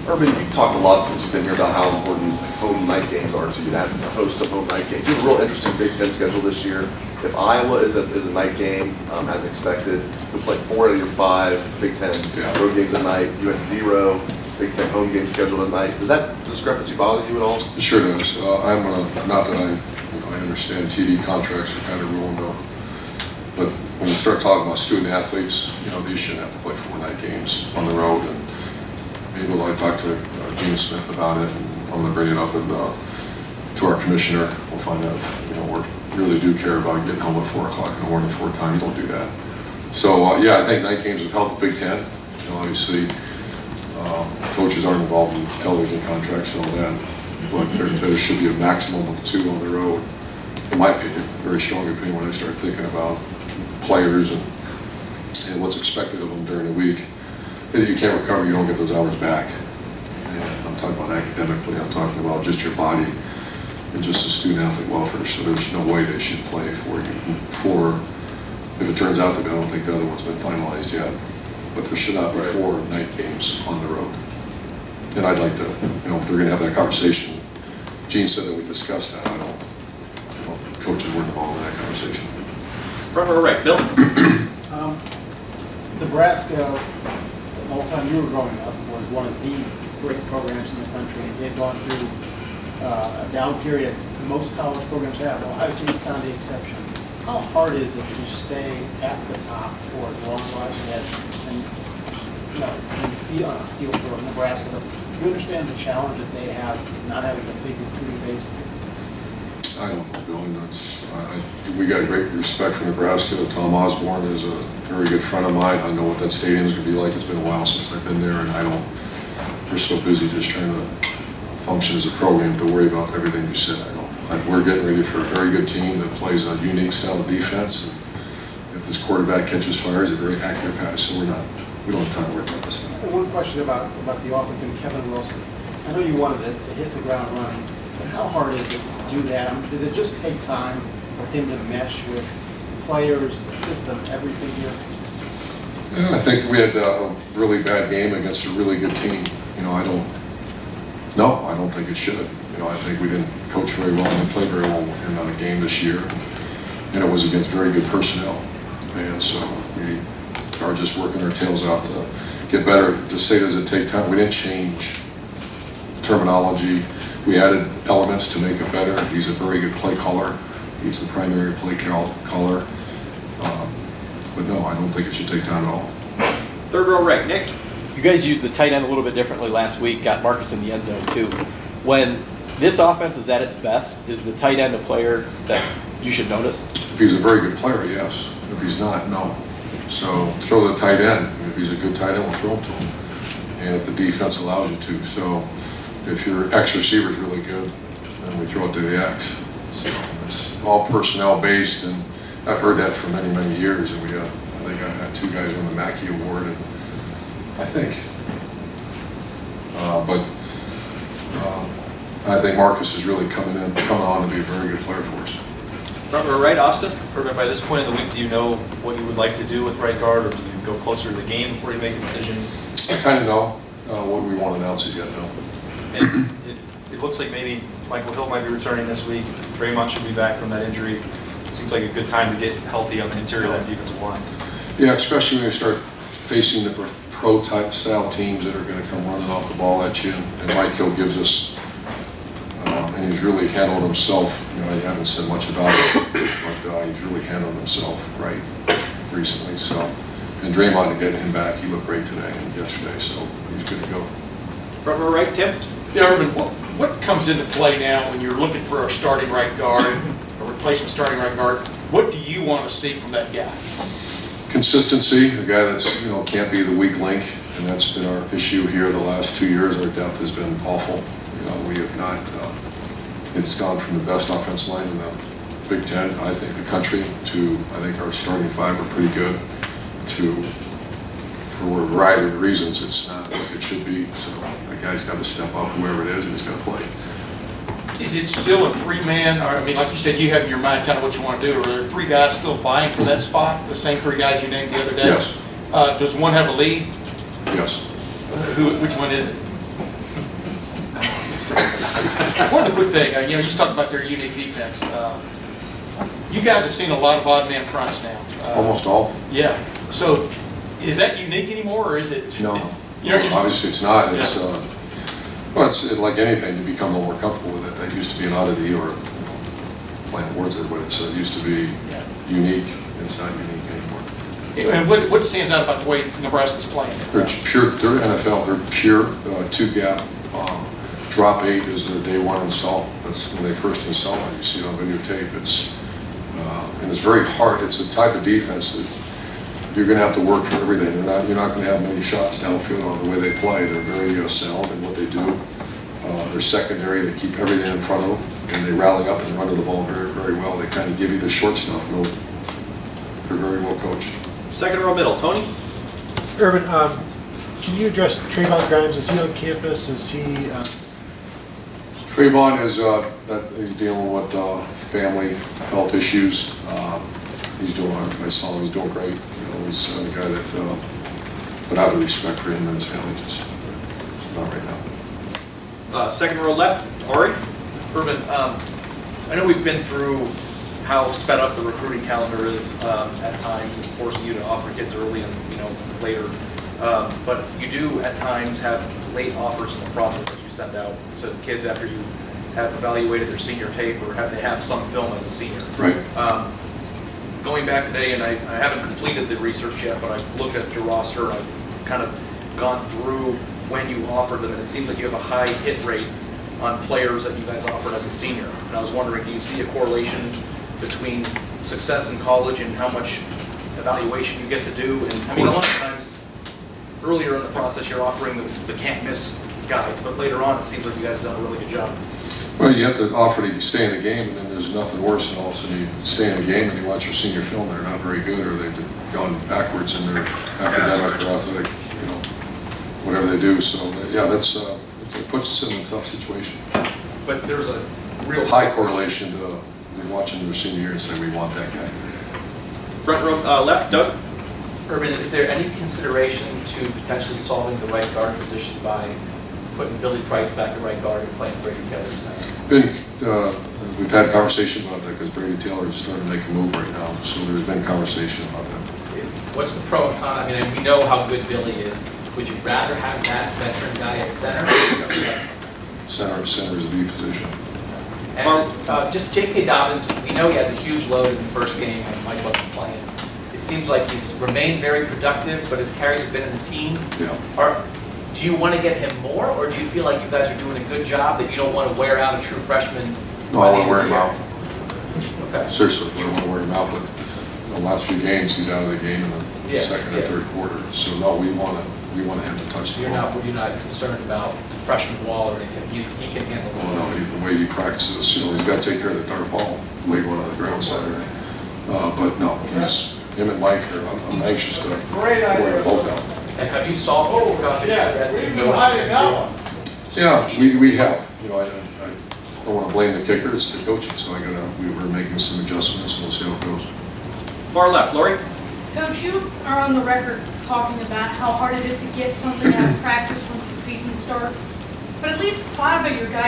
Urban, you talked a lot since you've been here about how important home night games are to you, to have a host of home night games. You have a real interesting Big Ten schedule this year. If Iowa is a night game, as expected, you'll play 4 out of your 5 Big Ten road games at night. You had 0 Big Ten home games scheduled at night. Does that discrepancy bother you at all? It sure does. Not that I understand TV contracts are kind of ruined though, but when you start talking about student athletes, they shouldn't have to play 4 night games on the road. And maybe I talked to Gene Smith about it, and I'm going to bring it up to our commissioner. We'll find out if we really do care about getting home at 4 o'clock in the morning 4 times. You don't do that. So I think night games have helped the Big Ten. Obviously, coaches aren't involved in television contracts and all that, but there should be a maximum of 2 on the road. In my opinion, very strong opinion when I start thinking about players and what's expected of them during the week. If you can't recover, you don't get those hours back. And I'm talking about academically, I'm talking about just your body and just the student athlete welfare. So there's no way they should play for if it turns out to be, I don't think the other one's been finalized yet, but there should not be 4 night games on the road. And I'd like to, if they're going to have that conversation, Gene said that we discussed that. Coaches weren't involved in that conversation. Right, Bill. Nebraska, the whole time you were growing up, was one of the great programs in the country. They've gone through a down period, as most college programs have. Ohio State's kind of the exception. How hard is it to stay at the top for as long as you have? And feel for Nebraska, but you understand the challenge that they have not having a big recruiting base? I don't know, Bill. We got great respect for Nebraska. Tom Osborne is a very good friend of mine. I know what that stadium's going to be like. It's been a while since I've been there, and we're so busy just trying to function as a program to worry about everything you said. We're getting ready for a very good team that plays a unique style of defense. And if this quarterback catches fire, it's a very accurate pass, so we don't have time to worry about this stuff. One question about the offense and Kevin Wilson. I know you wanted to hit the ground running, but how hard is it to do that? Did it just take time for him to mesh with players, the system, everything here? Yeah, I think we had a really bad game against a really good team. I don't think it should. I think we didn't coach very well and play very well in a game this year. And it was against very good personnel. And so we are just working our tails out to get better. To say, does it take time? We didn't change terminology. We added elements to make it better. He's a very good play caller. He's the primary play caller. But no, I don't think it should take time at all. Third row right, Nick. You guys used the tight end a little bit differently last week, got Marcus in the end zone too. When this offense is at its best, is the tight end a player that you should notice? If he's a very good player, yes. If he's not, no. So throw the tight end. If he's a good tight end, we'll throw him to him. And if the defense allows you to. So if your X receiver is really good, then we throw it to the X. So it's all personnel based, and I've heard that for many, many years. And I think I had 2 guys win the Mackey Award, and I think Marcus is really coming on to be a very good player for us. Front row right, Austin. Urban, by this point in the week, do you know what you would like to do with right guard, or do you go closer to the game before you make a decision? I kind of know what we won't announce it yet, though. And it looks like maybe Michael Hill might be returning this week. Draymond should be back from that injury. Seems like a good time to get healthy on the interior of that defensive line. Yeah, especially when you start facing the pro-type style teams that are going to come running off the ball at you. And Mike Hill gives us, and he's really handled himself. I haven't said much about it, but he's really handled himself right recently. So, and Draymond, to get him back, he looked great today and yesterday, so he's good to go. Front row right, Tim. Yeah, Urban, what comes into play now when you're looking for a starting right guard, a replacement starting right guard? What do you want to see from that guy? Consistency, a guy that's can't be the weak link, and that's been our issue here the last 2 years. Our depth has been awful. We have not. It's gone from the best offense line in the Big Ten, I think, the country, to I think our starting 5 are pretty good. For a variety of reasons, it's not what it should be. So that guy's got to step up, whoever it is, and he's got to play. Is it still a 3-man? Or, like you said, you have in your mind kind of what you want to do. Are there 3 guys still vying for that spot? The same 3 guys you named the other day? Yes. Does one have a lead? Yes. Which one is it? One other quick thing, you just talked about their unique defense. You guys have seen a lot of odd man fronts now. Almost all. Yeah. So is that unique anymore, or is it? No, You're just- obviously it's not. Yeah. Well, it's like anything, you become a little more comfortable with it. That used to be an oddity or playing words with it, but it used to be unique. It's not unique anymore. And what stands out about the way Nebraska's playing? They're pure, they're NFL, they're pure two-gap. Drop 8 is their day one install. That's when they first install it. You see it on videotape. And it's very hard. It's a type of defense that you're going to have to work for everything. You're not going to have many shots downfield on the way they play. They're very sound in what they do. They're secondary. They keep everything in front of them, and they rally up and run to the ball very, very well. They kind of give you the short stuff. They're very well coached. Second row middle, Tony? Urban, can you address Trayvon Grimes? Is he on campus? Is he? Trayvon is he's dealing with family health issues. He's doing. I saw him. He's doing great. He's a guy that. But out of respect for him and his family, just not right now. Second row left, Ari? Urban, I know we've been through how sped up the recruiting calendar is at times, and forcing you to offer kids early and later. But you do at times have late offers in the process that you send out to kids after you have evaluated their senior tape or they have some film as a senior. Right. Going back today, and I haven't completed the research yet, but I've looked at your roster and I've kind of gone through when you offered them, and it seems like you have a high hit rate on players that you guys offered as a senior. And I was wondering, do you see a correlation between success in college and how much evaluation you get to do? And I mean, a lot of times, earlier in the process, you're offering the can't miss guys, but later on, it seems like you guys have done a really good job. Well, you have to offer to stay in the game, and then there's nothing worse than all of a sudden you stay in the game and you watch your senior film, they're not very good, or they've gone backwards in their academic or athletic, whatever they do. So, yeah, it puts us in a tough situation. But there's a real High correlation to watching their senior year and say, we want that guy. Front row left, Doug? Urban, is there any consideration to potentially solving the right guard position by putting Billy Price back at right guard and playing Brady Taylor center? We've had conversation about that because Brady Taylor is starting to make a move right now. So there's been conversation about that. What's the pro and con? I mean, we know how good Billy is. Would you rather have that veteran guy at center? Center is the position. And just J.K. Dobbins, we know he had the huge load in the first game when Mike wasn't playing. It seems like he's remained very productive, but his carries have been in the teens. Yeah. Do you want to get him more, or do you feel like you guys are doing a good job that you don't want to wear out a true freshman? No, I want to wear him out. Okay. Seriously, I don't want to wear him out, but the last few games, he's out of the game in the second and third quarter. So no, we want him to touch the ball. You're not concerned about freshman wall or anything? He can handle the Oh, ball. no, the way he practices, he's got to take care of the dart ball, late one on the ground Saturday. But no, him and Mike, I'm anxious to wear them both out. And have you solved your concussion yet? Yeah, we have. I don't want to blame the kicker, it's the coaching, so we were making some adjustments, and we'll see how it goes. Far left, Lori? Coach, you are on the record talking about how hard it is to get something out of practice once the season starts, but at least 5 of your guys